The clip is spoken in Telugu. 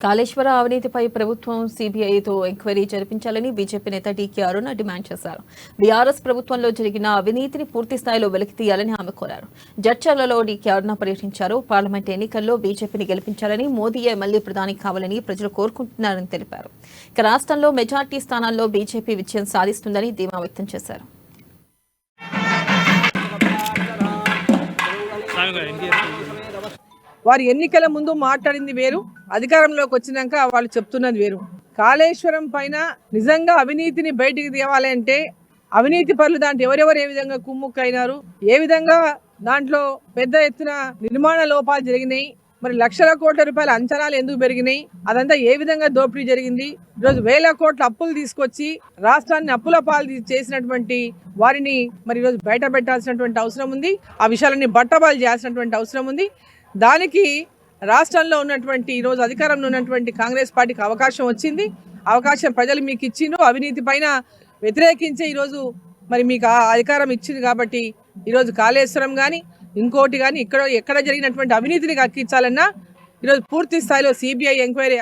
కాళేశ్వర అవినీతిపై ప్రభుత్వం సీబీఐతో ఎంక్వైరీ జరిపించాలని బీజేపీ నేత డీకే అరుణ డిమాండ్ చేశారు. బీఆర్ఎస్ ప్రభుత్వంలో జరిగిన అవినీతిని పూర్తి స్థాయిలో వెలికి తీయాలని ఆమె కోరారు. జడ్చర్లలో డీకే అరుణ పర్యటించారు. పార్లమెంట్ ఎన్నికల్లో బీజేపీని గెలిపించాలని, మోదీయే మళ్లీ ప్రధాని కావాలని ప్రజలు కోరుకుంటున్నారని తెలిపారు. ఇక రాష్ట్రంలో మెజార్టీ స్థానాల్లో బీజేపీ విజయం సాధిస్తుందని ధీమా వ్యక్తం చేశారు. వారు ఎన్నికల ముందు మాట్లాడింది వేరు, అధికారంలోకి వచ్చినాక వాళ్ళు చెప్తున్నది వేరు. కాళేశ్వరం పైన నిజంగా అవినీతిని బయటికి తేవాలి అంటే అవినీతి పరులు దాంట్లో ఎవరెవరు ఏ విధంగా కుమ్ముక్కైనారు, ఏ విధంగా దాంట్లో పెద్ద ఎత్తున నిర్మాణ లోపాలు జరిగినాయి, మరి లక్షల కోట్ల రూపాయల అంచనాలు ఎందుకు పెరిగినాయి, అదంతా ఏ విధంగా దోపిడీ జరిగింది, ఈరోజు వేల కోట్ల అప్పులు తీసుకొచ్చి రాష్ట్రాన్ని అప్పుల పాలు చేసినటువంటి వారిని మరి ఈరోజు బయట పెట్టాల్సినటువంటి అవసరం ఉంది. ఆ విషయాలన్నీ బట్టబాలు చేయాల్సినటువంటి అవసరం ఉంది. దానికి రాష్ట్రంలో ఉన్నటువంటి ఈరోజు అధికారంలో ఉన్నటువంటి కాంగ్రెస్ పార్టీకి అవకాశం వచ్చింది. అవకాశం ప్రజలు మీకు ఇచ్చిండ్రు. అవినీతి పైన వ్యతిరేకించే ఈరోజు మరి మీకు అధికారం ఇచ్చింది కాబట్టి ఈరోజు కాళేశ్వరం కానీ ఇంకోటి కానీ ఎక్కడ జరిగినటువంటి అవినీతిని కక్కించాలన్నా ఈరోజు పూర్తి స్థాయిలో సిబిఐ ఎంక్వైరీ